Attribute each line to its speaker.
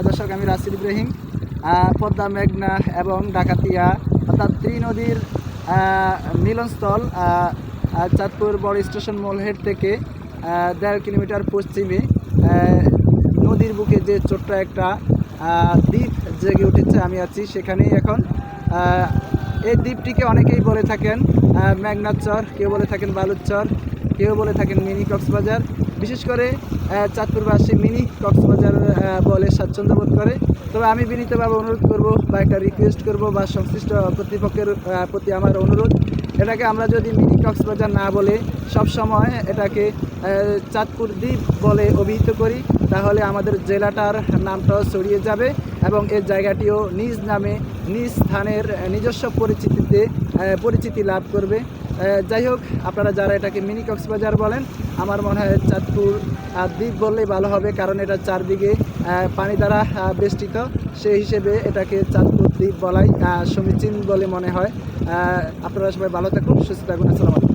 Speaker 1: দর্শক, আমি রাসেল ইব্রাহিম। পদ্মা, মেঘনা এবং ডাকাতিয়া অর্থাৎ ত্রিনদীর মিলনস্থল চাঁদপুর বড় স্টেশন মোলহেড থেকে 1.5 কিলোমিটার পশ্চিমে নদীর বুকে যে ছোট্ট একটা দ্বীপ জেগে উঠেছে, আমি আছি সেখানেই এখন। এই দ্বীপটিকে অনেকেই বলে থাকেন মেঘনার চর, কেউ বলে থাকেন বালুর চর, কেউ বলে থাকেন মিনি কক্সবাজার। বিশেষ করে চাঁদপুরবাসী মিনি কক্সবাজার বলে স্বাচ্ছন্দ্য বোধ করে। তবে আমি বিনীতভাবে অনুরোধ করব বা একটা রিকোয়েস্ট করব বা সংশ্লিষ্ট কর্তৃপক্ষের প্রতি আমার অনুরোধ, এটাকে আমরা যদি মিনি কক্সবাজার না বলে সবসময় এটাকে চাঁদপুর দ্বীপ বলে অভিহিত করি, তাহলে আমাদের জেলাটার নামটাও ছড়িয়ে যাবে এবং এই জায়গাটিও নিজ নামে নিজ স্থানের নিজস্ব পরিচিতি লাভ করবে। যাই হোক, আপনারা যারা এটাকে মিনি কক্সবাজার বলেন, আমার মনে হয় চাঁদপুর দ্বীপ বললেই ভালো হবে, কারণ এটা চারদিকে পানি দ্বারা বেষ্টিত। সেই হিসেবে এটাকে চাঁদপুর দ্বীপ বলাই সমীচীন বলে মনে হয়। আপনারা সবাই ভালো থাকুন, সুস্থ থাকুন। আসসালামু আলাইকুম।